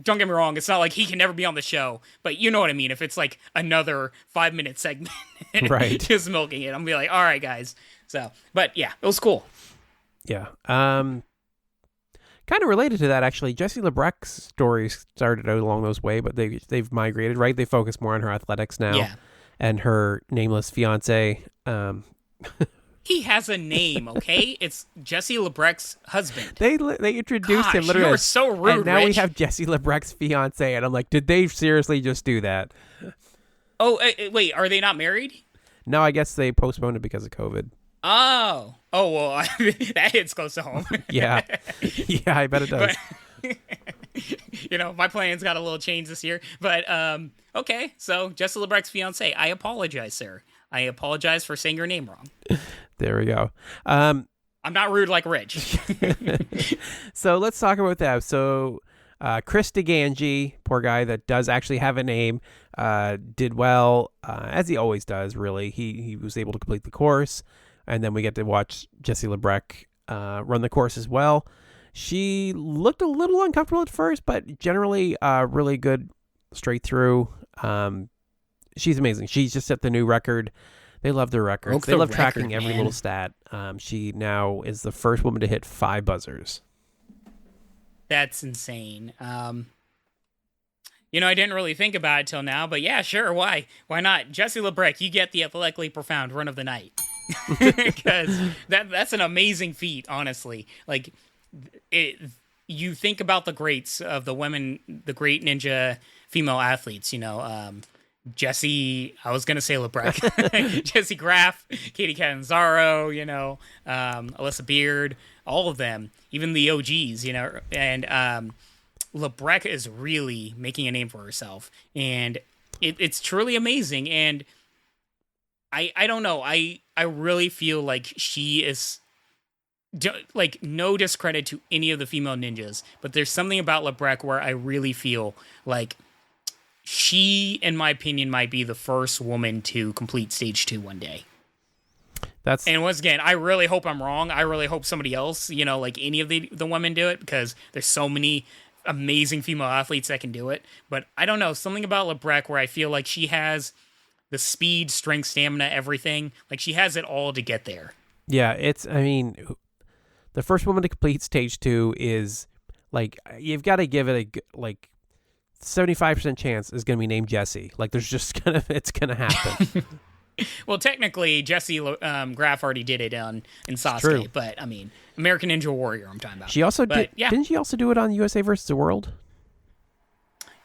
don't get me wrong. It's not like he can never be on the show, but you know what I mean. If it's like another 5-minute segment, right, just milking it, I'm gonna be like, all right, guys. So, but yeah, it was cool. Yeah. Kind of related to that, actually. Jessie Lebrec's story started out along those way, but they've migrated, right? They focus more on her athletics now, yeah, and her nameless fiance. He has a name, okay? It's Jessie Lebrec's husband. They introduced him literally. You are so rude, and now Rich. we have Jessie Lebrec's fiance, and I'm like, did they seriously just do that? Oh, wait, are they not married? No, I guess they postponed it because of COVID. Oh, well, that hits close to home. Yeah, I bet it does. But, my plans got a little change this year. But okay, so Jessie Lebrec's fiance. I apologize, sir. I apologize for saying your name wrong. There we go. I'm not rude like Rich. So let's talk about that. So Chris DeGangi, poor guy that does actually have a name, did well, as he always does, really. He was able to complete the course, and then we get to watch Jessie Lebrec run the course as well. She looked a little uncomfortable at first, but generally really good straight through. She's amazing. She's just set the new record. They love their records. They love tracking every little stat. She now is the first woman to hit 5 buzzers. That's insane. I didn't really think about it till now, but yeah, sure. Why not? Jessie Lebrec, you get the athletically profound run of the night. Because that's an amazing feat, honestly. Like, you think about the greats of the women, the great ninja female athletes, Jessie, I was going to say Lebrec, Jessie Graff, Katie Catanzaro, Alyssa Beard, all of them, even the OGs, and Lebrec is really making a name for herself, and it's truly amazing, and I don't know, I really feel like she is, like, no discredit to any of the female ninjas, but there's something about Lebrec where I really feel like she, in my opinion, might be the first woman to complete stage 2 one day. And once again, I really hope I'm wrong. I really hope somebody else, like any of the women do it, because there's so many amazing female athletes that can do it. But I don't know, something about Lebrec where I feel like she has the speed, strength, stamina, everything. Like, she has it all to get there. Yeah, the first woman to complete stage 2 is, like, you've got to give it 75% chance is going to be named Jessie. Like, there's just it's going to happen. Well, technically, Jessie Graff already did it in Sasuke, but I mean, American Ninja Warrior, I'm talking about. She also did. Yeah. Didn't she also do it on USA versus the World?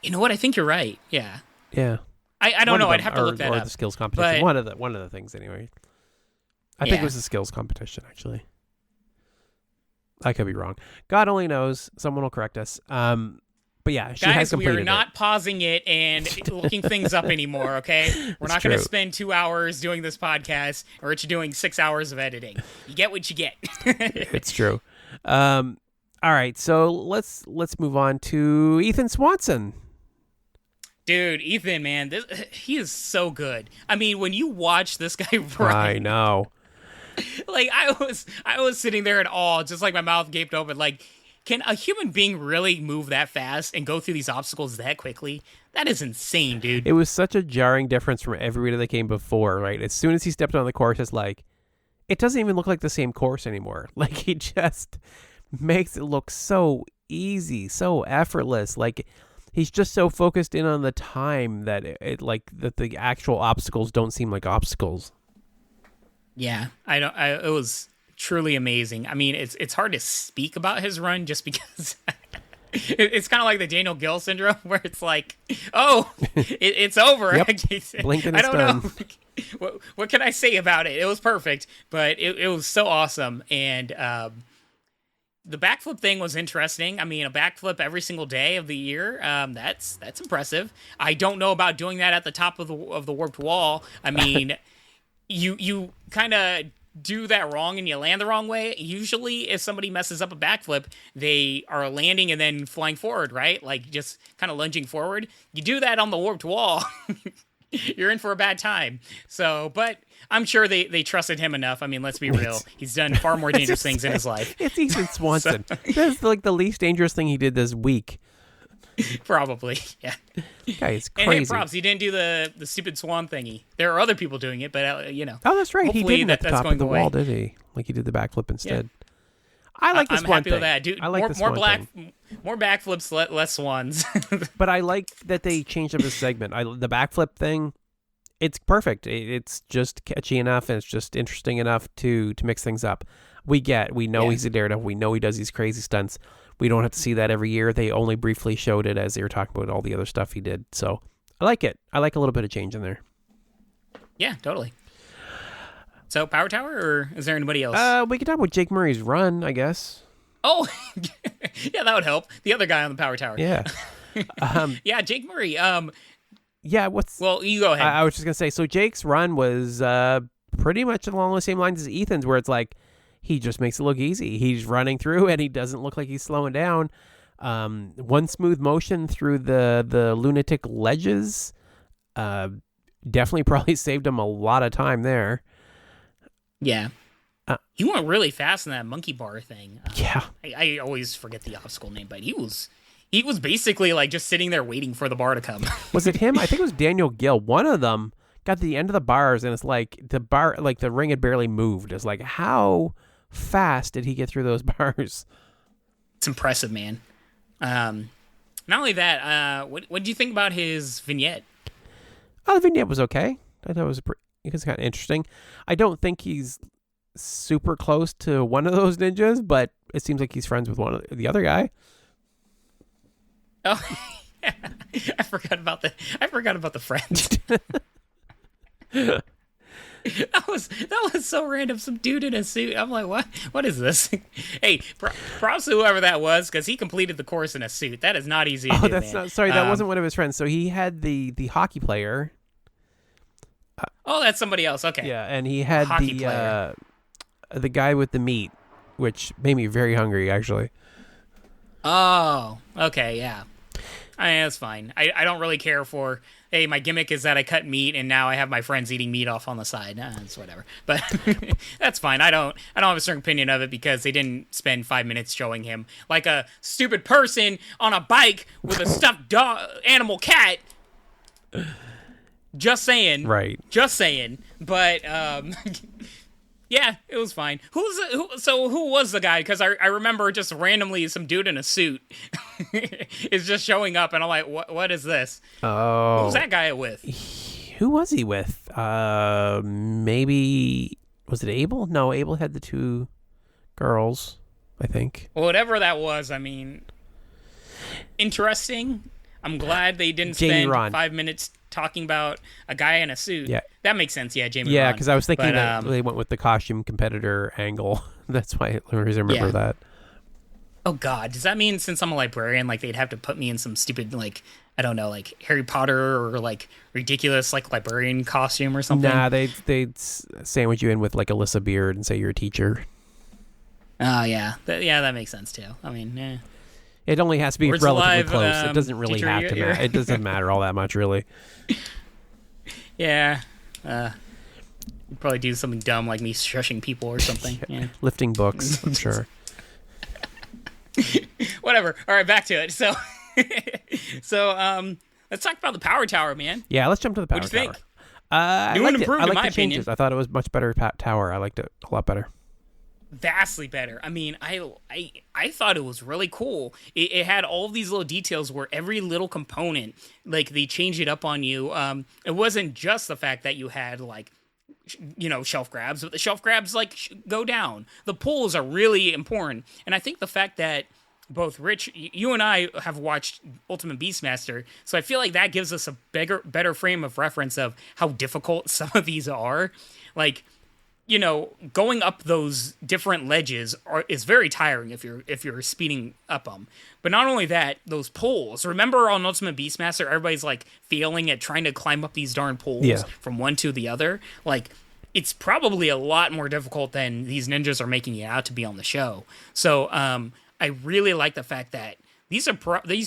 You know what? I think you're right. Yeah. Yeah. I don't know. I'd have to look that up. Or the skills competition. One of the things, anyway. I think it was a skills competition, actually. I could be wrong. God only knows. Someone will correct us. But yeah, she has completed it. Guys, we are not pausing it and looking things up anymore, okay? We're not going to spend 2 hours doing this podcast, or it's doing 6 hours of editing. You get what you get. It's true. All right, so let's move on to Ethan Swanson. Dude, Ethan, man, he is so good. I mean, when you watch this guy run, I know. Like I was sitting there in awe, just like my mouth gaped open. Like, can a human being really move that fast and go through these obstacles that quickly? That is insane, dude. It was such a jarring difference from everybody that came before, right? As soon as he stepped on the course, it's like, it doesn't even look like the same course anymore. Like, he just makes it look so easy, so effortless. Like, he's just so focused in on the time that that the actual obstacles don't seem like obstacles. Yeah, it was truly amazing. I mean, it's hard to speak about his run just because it's kind of like the Daniel Gill syndrome, where it's like, oh, it's over. Yep. Blink and it's done. Know. What can I say about it? It was perfect, but it was so awesome. And the backflip thing was interesting. I mean, a backflip every single day of the year, that's impressive. I don't know about doing that at the top of the warped wall. I mean, you kind of do that wrong and you land the wrong way. Usually if somebody messes up a backflip, they are landing and then flying forward, right? Like just kind of lunging forward. You do that on the warped wall, you're in for a bad time. So, but I'm sure they trusted him enough. I mean, let's be real. He's done far more dangerous things in his life. It's Ethan Swanson. That's like the least dangerous thing he did this week. Probably, yeah. Guy is crazy. And hey, props, he didn't do the stupid swan thingy. There are other people doing it, but you know. Oh, that's right. He didn't at the top of the away. wall, did he? Like he did the backflip instead. Yeah. I like the swan thing. I'm happy with that, dude. I like more backflips, less swans. But I like that they changed up his segment. The backflip thing, it's perfect. It's just catchy enough, and it's just interesting enough to mix things up. We know he's a daredevil. We know he does these crazy stunts. We don't have to see that every year. They only briefly showed it as they were talking about all the other stuff he did. So I like it. I like a little bit of change in there. Yeah, totally. So Power Tower, or is there anybody else? We could talk about Jake Murray's run, I guess. Oh, yeah, that would help. The other guy on the Power Tower. Yeah. Yeah, Jake Murray. Yeah, Well, you go ahead. I was just going to say, so Jake's run was pretty much along the same lines as Ethan's, where it's like, he just makes it look easy. He's running through, and he doesn't look like he's slowing down. One smooth motion through the lunatic ledges definitely probably saved him a lot of time there. Yeah. He went really fast in that monkey bar thing. Yeah. I always forget the obstacle name, but he was basically like just sitting there waiting for the bar to come. Was it him? I think it was Daniel Gill. One of them got to the end of the bars, and it's like the ring had barely moved. It's like, how fast did he get through those bars? It's impressive, man. Not only that, what did you think about his vignette? Oh, the vignette was okay. I thought it was kind of interesting. I don't think he's super close to one of those ninjas, but it seems like he's friends with one of the other guy. Oh, yeah. I forgot about the friends. That was so random. Some dude in a suit. I'm like, what is this? Hey, props to whoever that was, because he completed the course in a suit. That is not easy to do, that's man. Not. Sorry, that wasn't one of his friends. So he had the hockey player. That's somebody else. Okay. Yeah, and he had the guy with the meat, which made me very hungry, actually. Oh, okay, yeah. That's fine. I don't really care for, hey, my gimmick is that I cut meat and now I have my friends eating meat off on the side. It's whatever. But that's fine. I don't have a certain opinion of it because they didn't spend 5 minutes showing him like a stupid person on a bike with a stuffed animal cat. Just saying. Right. Just saying. But yeah, it was fine. Who was the guy? Because I remember just randomly some dude in a suit is just showing up, and I'm like, what is this? Oh. Who was that guy with? Who was he with? Maybe, was it Abel? No, Abel had the two girls, I think. Well, whatever that was, I mean, interesting. I'm glad they didn't spend 5 minutes talking about a guy in a suit. Yeah. That makes sense. Yeah, Jamie. Yeah, Ron. because I was thinking But, that they went with the costume competitor angle. That's why I remember that. Oh God, does that mean since I'm a librarian, like they'd have to put me in some stupid like I don't know, like Harry Potter or like ridiculous like librarian costume or something? Nah, they'd sandwich you in with like Alyssa Beard and say you're a teacher. Oh yeah, that makes sense too. I mean, It only has to be Words relatively alive, close. It doesn't really teacher, have to matter. It doesn't matter all that much, really. Yeah, you'd probably do something dumb like me shushing people or something. Yeah. Lifting books, I'm sure. Whatever. All right, back to it. So, let's talk about the Power Tower, man. Yeah, let's jump to the Power Tower. What'd you think? I New liked and it. improved, I in liked my the changes. opinion. I thought it was much better tower. I liked it a lot better. Vastly better. I mean, I thought it was really cool. It had all of these little details where every little component, like they changed it up on you. It wasn't just the fact that you had like, shelf grabs, but the shelf grabs like go down. The pulls are really important, and I think the fact that both Rich, you and I have watched Ultimate Beastmaster, so I feel like that gives us a better frame of reference of how difficult some of these are. Like, going up those different ledges is very tiring if you're speeding up them. But not only that, those poles. Remember on Ultimate Beastmaster, everybody's like failing at trying to climb up these darn poles from one to the other. Like, it's probably a lot more difficult than these ninjas are making it out to be on the show. So, I really like the fact that these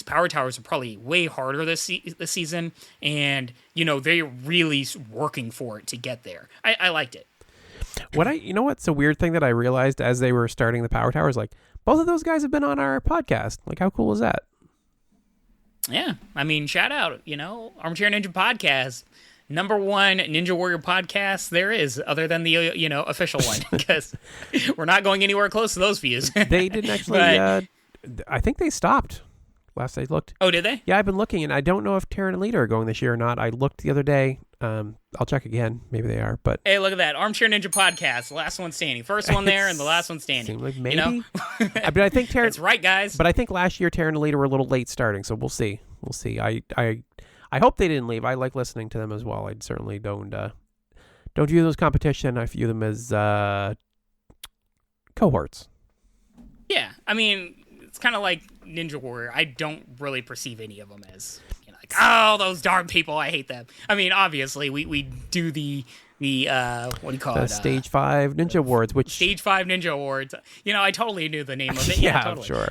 power towers are probably way harder this season, and they're really working for it to get there. I liked it. What's a weird thing that I realized as they were starting the Power Towers? Like, both of those guys have been on our podcast. Like, how cool is that? Yeah, I mean, shout out, Armchair Ninja Podcast, #1 Ninja Warrior podcast there is, other than the official one, because we're not going anywhere close to those views. They didn't actually. I think they stopped. Last I looked. Oh, did they? Yeah, I've been looking, and I don't know if Taryn and Lita are going this year or not. I looked the other day. I'll check again. Maybe they are, but hey, look at that Armchair Ninja Podcast, the last one standing, first one there, and the last one standing. Seemed like maybe. But I think Taryn. That's right, guys. But I think last year Taryn and Lita were a little late starting, so we'll see. We'll see. I hope they didn't leave. I like listening to them as well. I certainly don't view them as competition. I view them as cohorts. Yeah, I mean, it's kind of like Ninja Warrior. I don't really perceive any of them as like, oh, those darn people, I hate them. I mean, obviously, we do the what do you call it? Stage 5 Ninja Awards, which Stage 5 Ninja Awards. I totally knew the name of it. yeah, totally. Sure.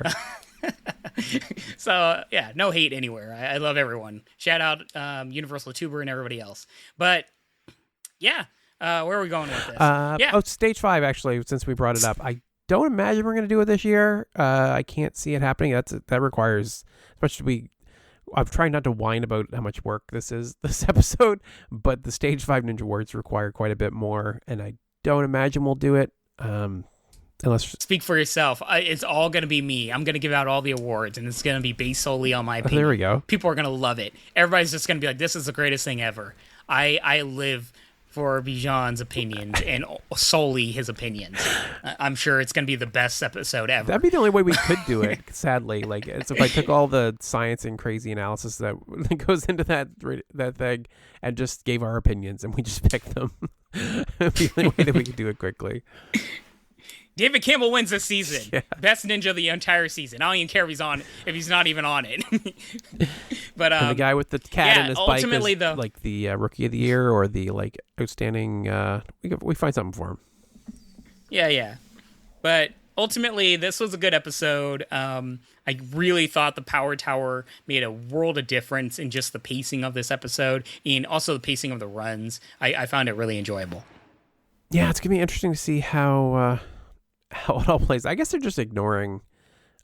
So yeah, no hate anywhere. I love everyone. Shout out Universal Tuber and everybody else. But yeah, where are we going with this? Stage 5 actually. Since we brought it up, I don't imagine we're going to do it this year. I can't see it happening. That requires, especially I'm trying not to whine about how much work this episode, but the Stage 5 Ninja Awards require quite a bit more, and I don't imagine we'll do it. Unless speak for yourself. It's all going to be me. I'm going to give out all the awards, and it's going to be based solely on my opinion. There we go. People are going to love it. Everybody's just going to be like, this is the greatest thing ever. I live for Bijan's opinions and solely his opinions. I'm sure it's going to be the best episode ever. That'd be the only way we could do it, sadly. Like, it's if I took all the science and crazy analysis that goes into that thing and just gave our opinions and we just picked them. It'd be the only way that we could do it quickly. David Campbell wins this season. Yeah. Best ninja of the entire season. I don't even care if he's not even on it. But and the guy with the cat in his bike is though, like the rookie of the year or the like outstanding. We find something for him. Yeah. But ultimately, this was a good episode. I really thought the Power Tower made a world of difference in just the pacing of this episode and also the pacing of the runs. I found it really enjoyable. Yeah, it's gonna be interesting to see how it all plays. I guess they're just ignoring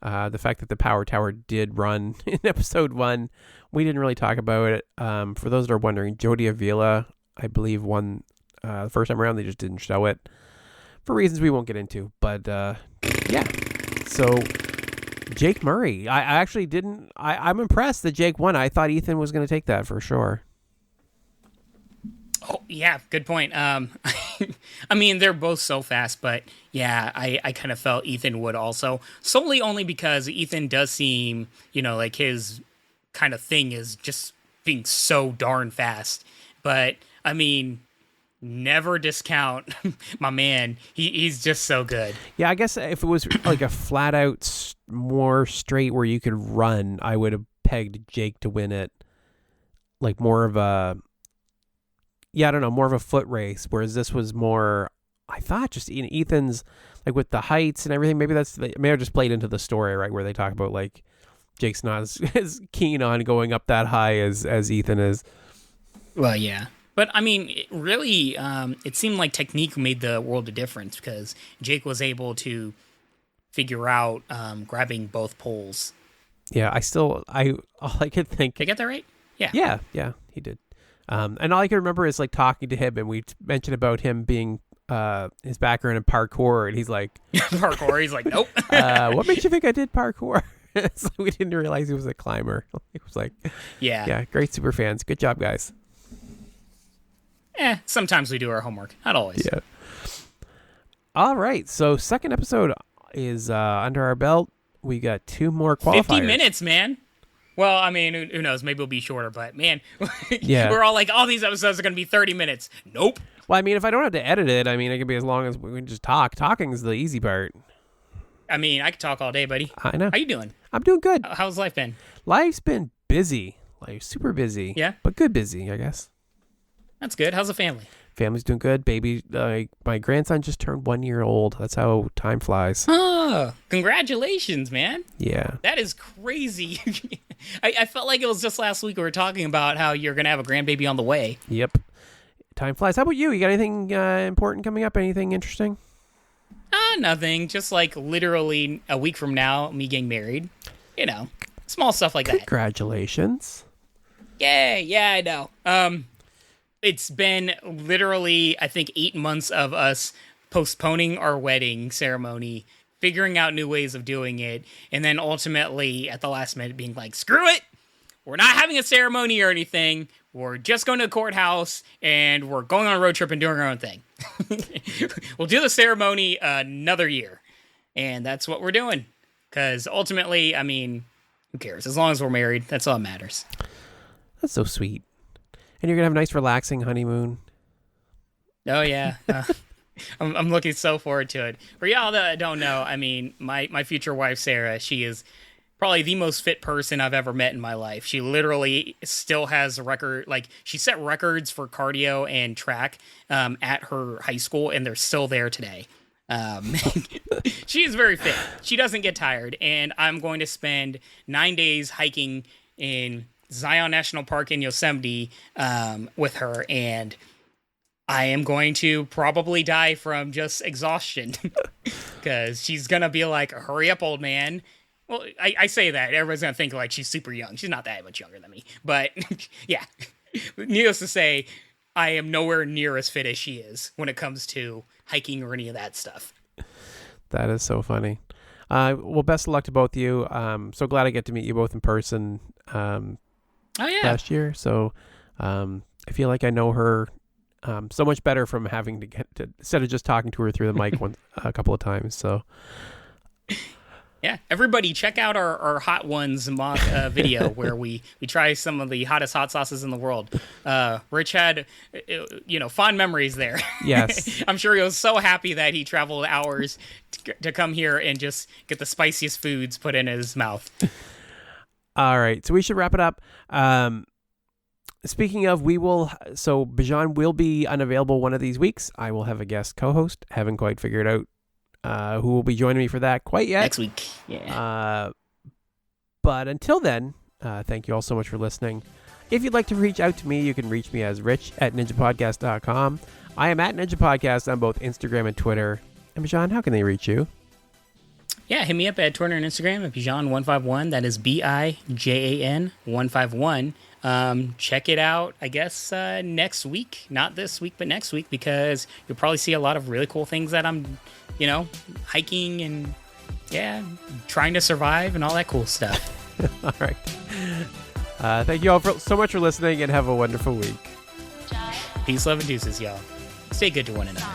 the fact that the Power Tower did run in episode 1. We didn't really talk about it. For those that are wondering, Jody Avila, I believe, won the first time around. They just didn't show it for reasons we won't get into. But yeah, so Jake Murray. I actually didn't. I'm impressed that Jake won. I thought Ethan was going to take that for sure. Oh, yeah, good point. I mean, they're both so fast, but yeah, I kind of felt Ethan would also. Solely only because Ethan does seem, like his kind of thing is just being so darn fast. But, I mean, never discount my man. He's just so good. Yeah, I guess if it was like a flat out more straight where you could run, I would have pegged Jake to win it. Like more of a, I don't know, more of a foot race. Whereas this was more, I thought just Ethan's like with the heights and everything. Maybe I just played into the story, right? Where they talk about like Jake's not as keen on going up that high as Ethan is. Well, yeah. But, I mean, it seemed like technique made the world of difference because Jake was able to figure out grabbing both poles. Yeah, all I could think... Did I get that right? Yeah. Yeah, he did. And all I can remember is, like, talking to him, and we mentioned about him being his background in parkour, and he's like... Parkour? He's like, nope. What makes you think I did parkour? So we didn't realize he was a climber. It was like... Yeah, great super fans. Good job, guys. Sometimes we do our homework. Not always. Yeah. All right. So second episode is under our belt. We got 2 more qualifiers. 50 minutes, man. Well, I mean, who knows? Maybe it'll be shorter, but man, yeah. We're all like, all these episodes are going to be 30 minutes. Nope. Well, I mean, if I don't have to edit it, I mean, it can be as long as we can just talk. Talking is the easy part. I mean, I could talk all day, buddy. I know. How you doing? I'm doing good. How's life been? Life's been busy. Like, super busy. Yeah? But good busy, I guess. That's good. How's the family? Family's doing good. Baby, my grandson just turned 1 year old. That's how time flies. Oh, congratulations, man. Yeah. That is crazy. I felt like it was just last week we were talking about how you're going to have a grandbaby on the way. Yep. Time flies. How about you? You got anything important coming up? Anything interesting? Nothing. Just like literally a week from now, me getting married. You know, small stuff like that. Congratulations. Yeah, I know. It's been literally, I think, 8 months of us postponing our wedding ceremony, figuring out new ways of doing it, and then ultimately at the last minute being like, screw it! We're not having a ceremony or anything. We're just going to the courthouse, and we're going on a road trip and doing our own thing. We'll do the ceremony another year. And that's what we're doing. Because ultimately, I mean, who cares? As long as we're married, that's all that matters. That's so sweet. And you're going to have a nice, relaxing honeymoon. Oh, yeah. I'm looking so forward to it. For y'all that don't know, I mean, my future wife, Sarah, she is probably the most fit person I've ever met in my life. She literally still has a record. Like, she set records for cardio and track at her high school, and they're still there today. She is very fit. She doesn't get tired. And I'm going to spend 9 days hiking in Zion National Park in Yosemite with her, and I am going to probably die from just exhaustion because she's gonna be like, hurry up, old man. Well, I say that everybody's gonna think like she's super young. She's not that much younger than me, but yeah, needless to say, I am nowhere near as fit as she is when it comes to hiking or any of that stuff. That is so funny. Well, best of luck to both of you. So glad I get to meet you both in person last year. So I feel like I know her so much better from having to get to, instead of just talking to her through the mic a couple of times. So yeah, everybody check out our Hot Ones mock video where we try some of the hottest hot sauces in the world. Rich had, fond memories there. Yes. I'm sure he was so happy that he traveled hours to come here and just get the spiciest foods put in his mouth. All right, so we should wrap it up. Speaking of, Bijan will be unavailable one of these weeks. I will have a guest co-host. Haven't quite figured out who will be joining me for that quite yet. Next week, yeah. But until then, thank you all so much for listening. If you'd like to reach out to me, you can reach me as rich@ninjapodcast.com. I am at Ninja Podcast on both Instagram and Twitter. And Bijan, how can they reach you? Yeah, hit me up at Twitter and Instagram at Bijan151. That is BIJAN 151. Check it out, I guess, next week. Not this week, but next week, because you'll probably see a lot of really cool things that I'm, hiking and, trying to survive and all that cool stuff. All right. Thank you all so much for listening, and have a wonderful week. Peace, love, and deuces, y'all. Stay good to one another.